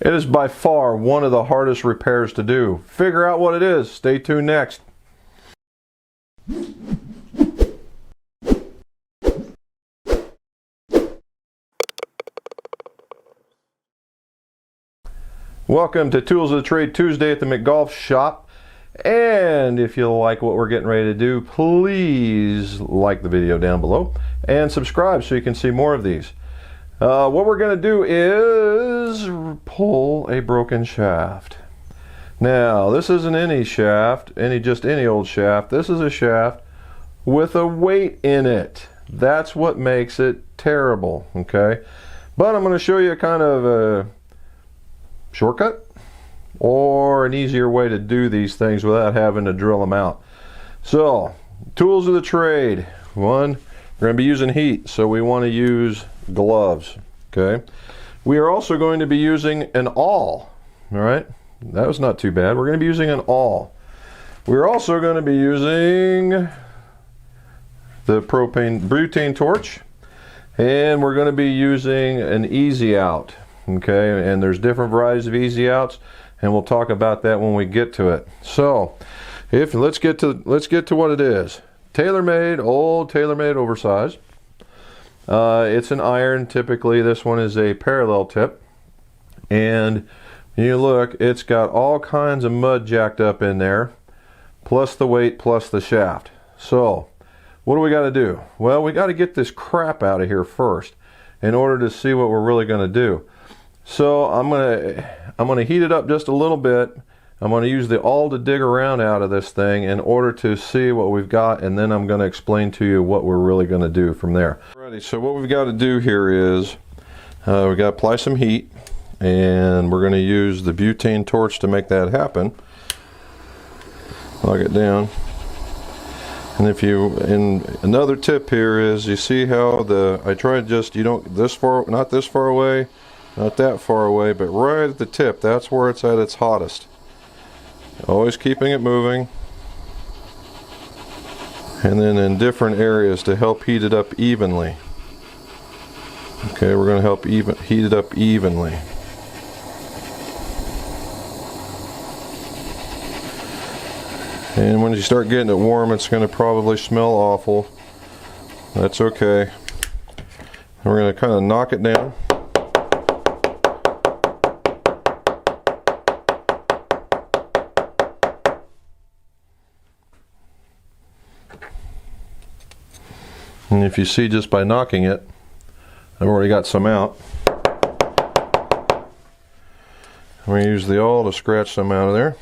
It is by far one of the hardest repairs to do. Figure out what it is. Stay tuned next. Welcome to Tools of the Trade Tuesday at the McGolf shop. And if you like what we're getting ready to do, please like the video down below and subscribe so you can see more of these. What we're going to do is pull a broken shaft. Now, this isn't any shaft, just any old shaft. This is a shaft with a weight in it. That's what makes it terrible, okay? But I'm going to show you a kind of a shortcut or an easier way to do these things without having to drill them out. So, tools of the trade. One, we're going to be using heat, so we want to use gloves. Okay, we are also going to be using an awl. All right, that was not too bad. We're going to be using an awl. We're also going to be using the butane torch, and we're going to be using an easy out. Okay, and there's different varieties of easy outs, and we'll talk about that when we get to it. So, let's get to what it is. TaylorMade, old TaylorMade oversized. It's an iron. Typically this one is a parallel tip, and you look, it's got all kinds of mud jacked up in there, plus the weight, plus the shaft. So what do we got to do? Well, we got to get this crap out of here first in order to see what we're really going to do. So I'm gonna heat it up just a little bit. I'm going to use the awl to dig around out of this thing in order to see what we've got, and then I'm going to explain to you what we're really going to do from there. Alrighty, so what we've got to do here is we've got to apply some heat, and we're going to use the butane torch to make that happen. Log it down. And another tip here is, you see how I tried just, not this far away, not that far away, but right at the tip, that's where it's at its hottest. Always keeping it moving, and then in different areas to help heat it up evenly. Okay, we're going to help heat it up evenly. And when you start getting it warm, it's going to probably smell awful. That's okay. And we're going to kind of knock it down. And if you see, just by knocking it, I've already got some out. I'm going to use the awl to scratch some out of there.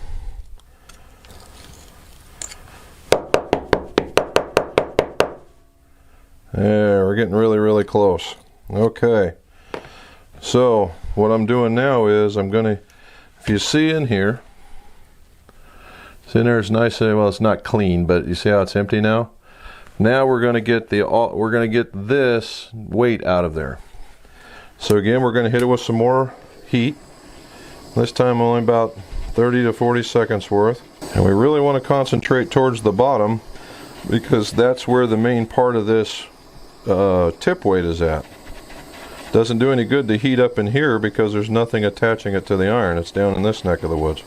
There, we're getting really, really close. Okay. So, what I'm doing now is if you see in here, see in there, it's nice, well, it's not clean, but you see how it's empty now? Now we're going to get this weight out of there. So again, we're going to hit it with some more heat. This time only about 30 to 40 seconds worth. And we really want to concentrate towards the bottom, because that's where the main part of this tip weight is at. Doesn't do any good to heat up in here because there's nothing attaching it to the iron. It's down in this neck of the woods.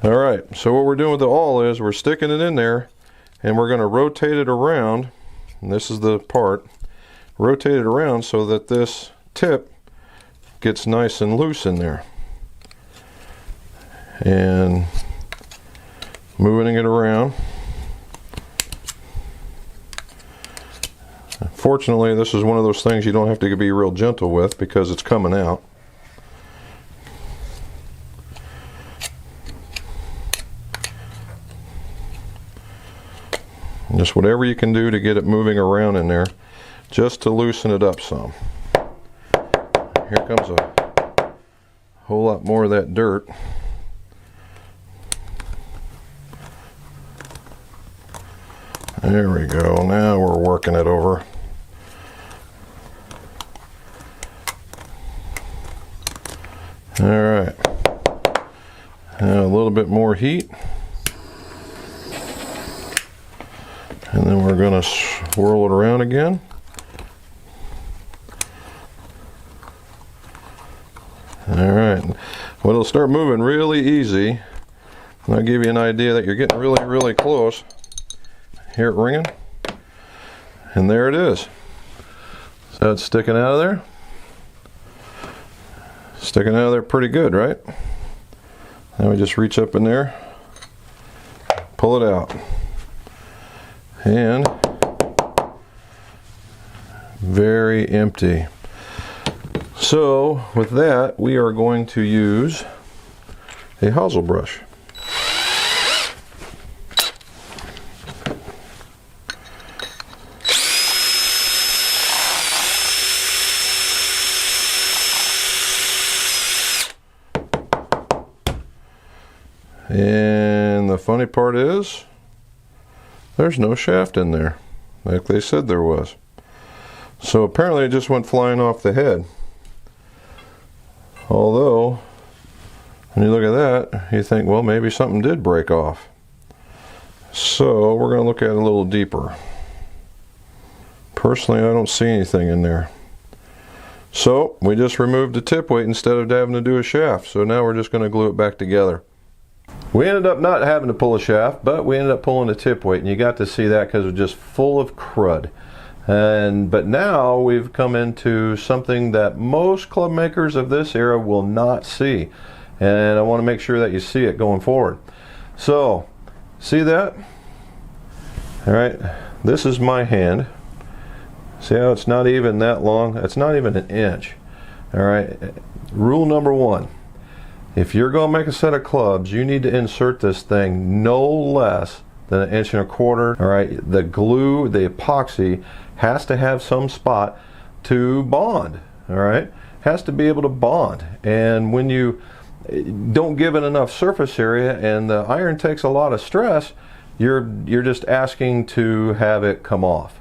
Alright, so what we're doing with the awl is we're sticking it in there, and we're going to rotate it around, and this is the part, rotate it around so that this tip gets nice and loose in there. And moving it around. Fortunately, this is one of those things you don't have to be real gentle with because it's coming out. Just whatever you can do to get it moving around in there, just to loosen it up some. Here comes a whole lot more of that dirt. There we go. Now we're working it over. Alright. Now a little bit more heat. And then we're going to swirl it around again. All Alright, well, it'll start moving really easy. And I'll give you an idea that you're getting really, really close. Hear it ringing? And there it is. So it's sticking out of there. Sticking out of there pretty good, right? Now we just reach up in there, pull it out. And very empty. So with that, we are going to use a hosel brush. And the funny part is, there's no shaft in there, like they said there was. So apparently it just went flying off the head. Although, when you look at that, you think, well, maybe something did break off. So we're going to look at it a little deeper. Personally, I don't see anything in there. So we just removed the tip weight instead of having to do a shaft. So now we're just going to glue it back together. We ended up not having to pull a shaft, but we ended up pulling a tip weight, and you got to see that because it was just full of crud. But now we've come into something that most club makers of this era will not see, and I want to make sure that you see it going forward. So, see that? All right, this is my hand. See how it's not even that long? It's not even an inch. All right, rule number one. If you're going to make a set of clubs, you need to insert this thing no less than 1.25 inches. All right, the glue, the epoxy, has to have some spot to bond. All right, has to be able to bond. And when you don't give it enough surface area and the iron takes a lot of stress, you're just asking to have it come off.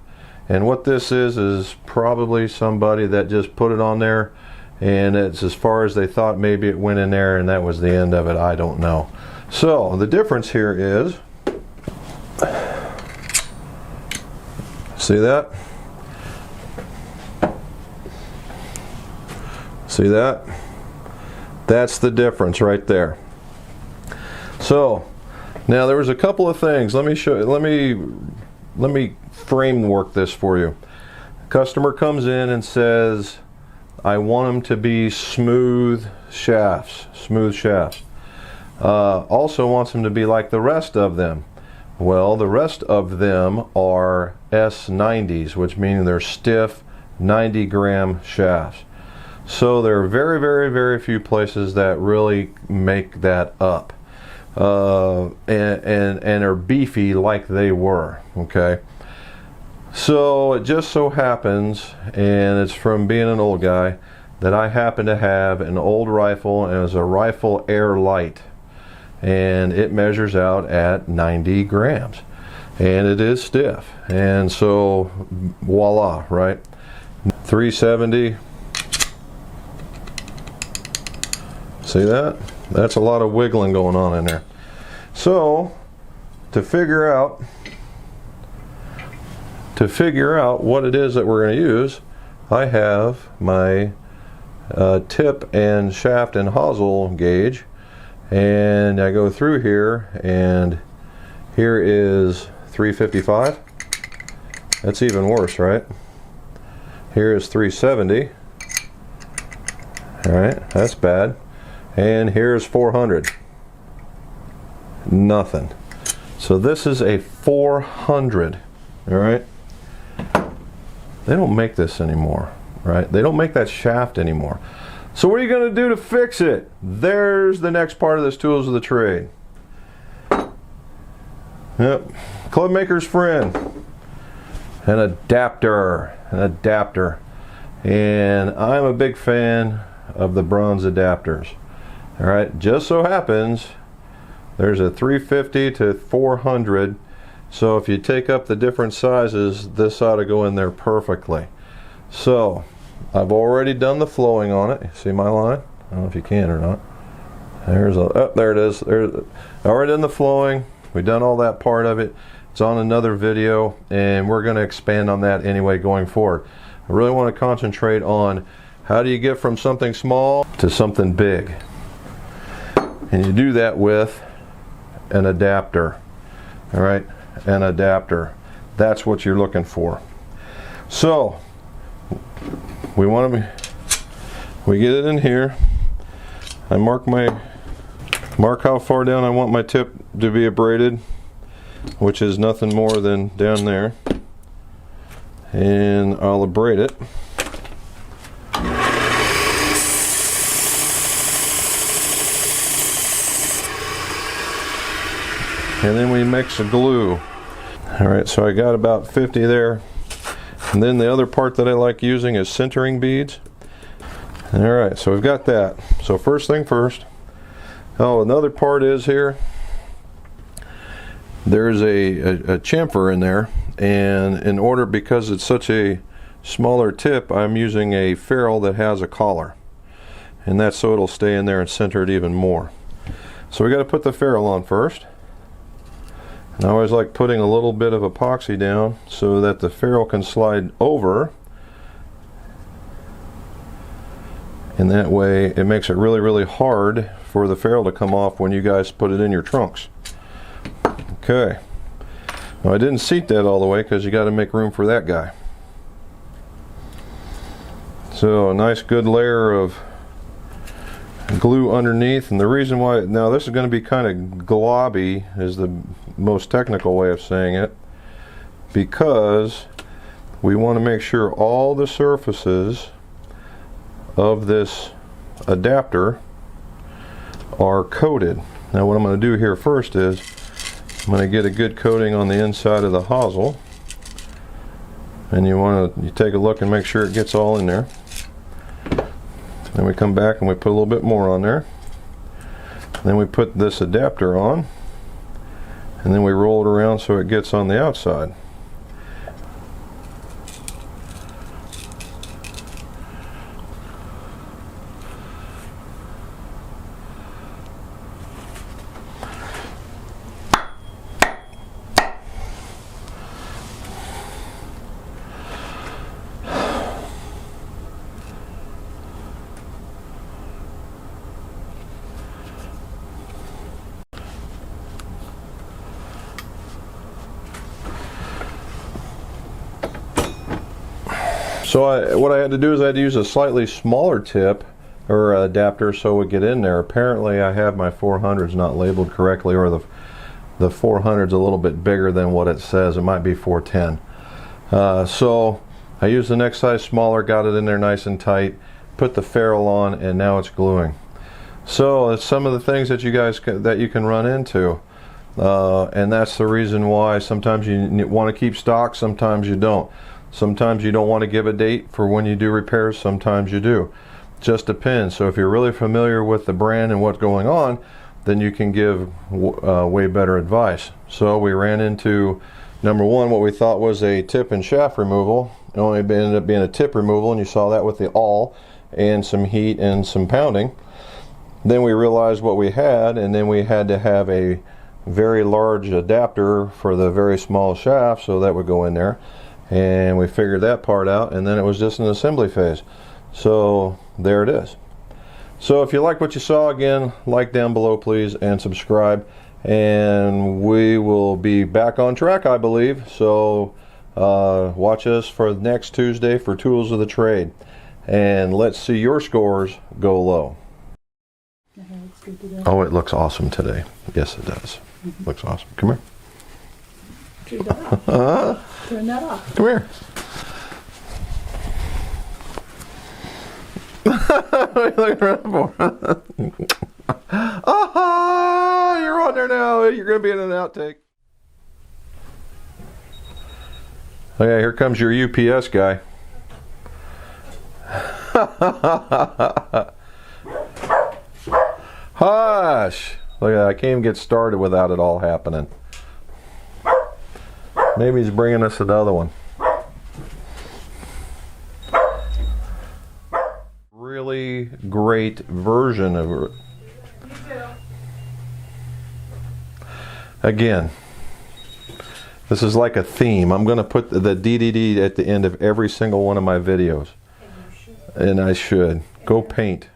And what this is probably somebody that just put it on there, and it's as far as they thought. Maybe it went in there and that was the end of it. I don't know. So the difference here is, see that? See that? That's the difference right there. So now there was a couple of things. Let me show you. Let me framework this for you. Customer comes in and says, I want them to be smooth shafts. Also wants them to be like the rest of them. Well, the rest of them are S90s, which means they're stiff 90-gram shafts. So there are very, very, very few places that really make that up and are beefy like they were. Okay. So it just so happens, and it's from being an old guy, that I happen to have an old rifle, and it's a rifle air light, and it measures out at 90 grams, and it is stiff. And so voila, right? 370. See that? That's a lot of wiggling going on in there. So to figure out what it is that we're going to use, I have my tip and shaft and hosel gauge, and I go through here, and here is 355. That's even worse, right? Here is 370. All right, that's bad. And here's 400. Nothing. So this is a 400. All right. They don't make this anymore, right? They don't make that shaft anymore. So what are you going to do to fix it? There's the next part of this tools of the trade. Yep, club maker's friend. An adapter. And I'm a big fan of the bronze adapters. All right, just so happens there's a 350 to 400. So if you take up the different sizes, this ought to go in there perfectly. So I've already done the flowing on it. See my line? I don't know if you can or not. There's a, oh, there it is. There's already done the flowing. We've done all that part of it. It's on another video, and we're going to expand on that anyway going forward. I really want to concentrate on How do you get from something small to something big? And you do that with an adapter. All right, an adapter. That's what you're looking for. So we get it in here. I mark how far down I want my tip to be abraded, which is nothing more than down there, and I'll abrade it. And then we mix the glue. Alright, so I got about 50 there. And then the other part that I like using is centering beads. Alright, so we've got that. So first thing first. Oh, another part is here. There's a chamfer in there. And in order, because it's such a smaller tip, I'm using a ferrule that has a collar. And that's so it'll stay in there and center it even more. So we got to put the ferrule on first. And I always like putting a little bit of epoxy down so that the ferrule can slide over, and that way it makes it really, really hard for the ferrule to come off when you guys put it in your trunks. Okay, now I didn't seat that all the way because you got to make room for that guy. So a nice good layer of glue underneath, and the reason why, now this is going to be kind of globby is the most technical way of saying it, because we want to make sure all the surfaces of this adapter are coated. Now what I'm going to do here first is I'm going to get a good coating on the inside of the hosel, and you take a look and make sure it gets all in there. Then we come back and we put a little bit more on there. Then we put this adapter on, and then we roll it around so it gets on the outside. So what I had to do is I had to use a slightly smaller tip or adapter so it would get in there. Apparently I have my 400s not labeled correctly, or the 400's a little bit bigger than what it says. It might be 410. So I used the next size smaller, got it in there nice and tight, put the ferrule on, and now it's gluing. So it's some of the things that you can run into. And that's the reason why sometimes you want to keep stock, sometimes you don't. Sometimes you don't want to give a date for when you do repairs, sometimes you do. Just depends. So if you're really familiar with the brand and what's going on, then you can give way better advice. So we ran into, number one, what we thought was a tip and shaft removal. It only ended up being a tip removal, and you saw that with the awl and some heat and some pounding. Then we realized what we had, and then we had to have a very large adapter for the very small shaft, so that would go in there. And we figured that part out, and then it was just an assembly phase. So there it is. So if you like what you saw, again, like down below please, and subscribe, and we will be back on track, I believe. So watch us for next Tuesday for Tools of the Trade, and let's see your scores go low. Oh, it looks awesome today. Yes, it does. Looks awesome. Come here. Turn that off. Turn that off. Come here. What are you looking around for? Oh, you're on there now. You're going to be in an outtake. Okay, here comes your UPS guy. Hush! Look at that. I can't even get started without it all happening. Maybe he's bringing us another one. Really great version of it. Again, this is like a theme. I'm going to put the TTT at the end of every single one of my videos. And I should. Go paint.